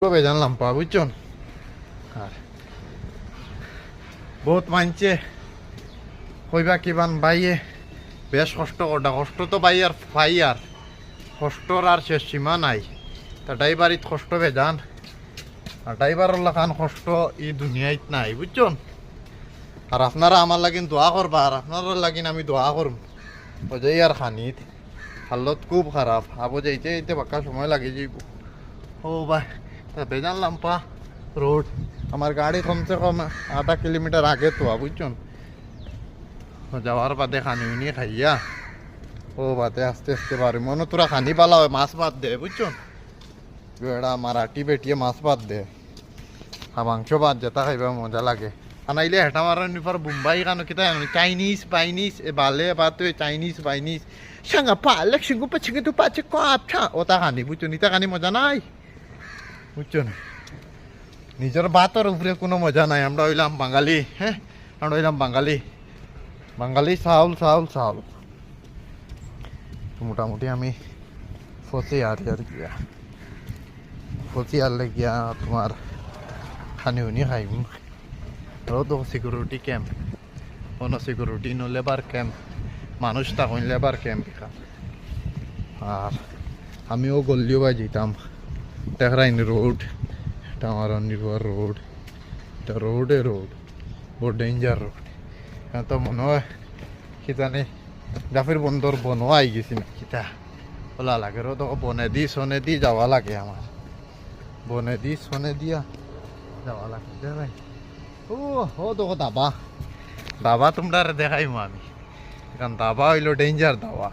কবে জানলাম পা বুঝছেন। আর বহুত মানছে কইবা কিবান বাইয়ে বেশ কষ্ট করডা কষ্ট তো বাই আর ফাই আর কষ্টর আর শেষ সীমা নাই। তা ড্রাইভারিত কষ্ট বেজান আর ড্রাইভারের লাখান কষ্ট ই দুনিয়াত নাই বুঝছেন। আর আপনারা আমার লাগিন দোয়া করবা আর আপনারা লাগিন আমি দোয়া করব। ওই আর খানিত হালত খুব খারাপ আবো যাইতে যাইতে বাক্কা সময় লাগে যাইব। ও ভাই বেজান লাম্পা রোড আমার গাড়ি কমসে কম 8 কিলোমিটার আগে তো বুঝছেন। যাওয়ার বাদে খানি উনি খাইয়া ও বাদে আস্তে আস্তে পারি মনে তোরা খানি পালা হয় মাছ ভাত দে বুঝছেন। বেড়া মারাটি বেটিয়ে মাছ ভাত দে আর মাংস ভাত যেটা খাইবা মজা লাগে। আনাইলে হেঁটা মারার নিপার বোম্বাই কানো কিতা চাইনিজ বাইনিজ এ বালে বা তুই চাইনিজ বাইনিজ সাঙ্গা পালে সিঙ্গু পাচ্ছে তো পাচ্ছে কথা ওটা খানি বুঝছো নিতা খানি মজা নাই বুঝছো না। নিজের ভাতের উপরে কোনো মজা নাই। আমরা হইলাম বাঙালি, হ্যাঁ আমরা হইলাম বাঙালি বাঙালি চাউল চাউল চাউল। মোটামুটি আমি ফসি আর গিয়া ফসি আরলে গিয়া তোমার খানি উনি খাইম। তো সিকিউরিটি ক্যাম্প কোনো সিকিউরিটি নো লেবার ক্যাম্প মানুষ তখন লেবার ক্যাম্প এখান। আর আমিও গল্লিও বাই যেতাম টেকরাইন রোড এটা আমার নির্ভর রোড এটা রোডে রোড বহুত ডেঞ্জার রোড। তো মনে হয় কি জানি জাফির বন্দর বনও আই গেছি না কিতা ওলা লাগে রো তো বনে দি সনে দি যাওয়া লাগে আমার বনে দি সনে দিয়া যাওয়া লাগে ভাই। ও ও তো দাবা দাবা তোমরা দেখাইমো আমি কারণ দাবা হইলো ডেঞ্জার দাবা।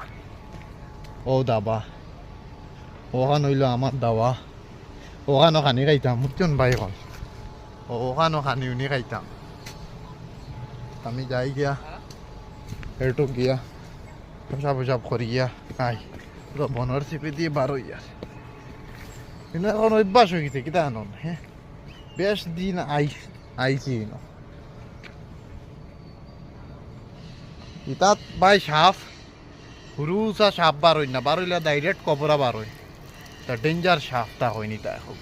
ও দাবা ওখান হইলো আমার দাবা ওখানো খানি খাইতাম বুঝছেন ভাই এখন ওখানো খানি উনি খাইতাম। আমি যাই গিয়া এটু গিয়া পোশাক পোশাক করি গিয়া খাই বনর চিপি দিয়ে বার হইয়ার কিন্তু এখন অভ্যাস হয়ে গেছে কিতা আনন্দ। হ্যাঁ বেশ দিন আইছি ইতাত ভাই সাপ হুরুসা সাপ বার হই না বার হইলে ডাইরেক্ট কবরা বার হয় তা ডেঞ্জার সাপটা হয়নি তা এখন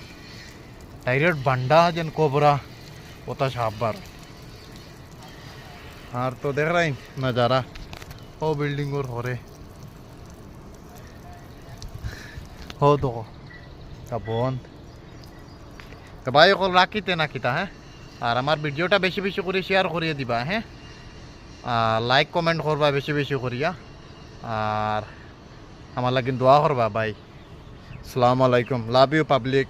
ডাইরেক্ট বান্ডা যেন কবরা ওটা সাপ বার হয়। আর তো দেখ রাই নজারা ও বিল্ডিং ওর হরে হো তো বন তো ভাই অকল রাখিতে না কিতা। হ্যাঁ আর আমার ভিডিওটা বেশি বেশি করে শেয়ার করিয়ে দিবা। হ্যাঁ লাইক কমেন্ট করবা বেশি বেশি করিয়া আর আমার লাগিন দোয়া করবা ভাই। আসসালামু আলাইকুম লাভ ইউ পাবলিক।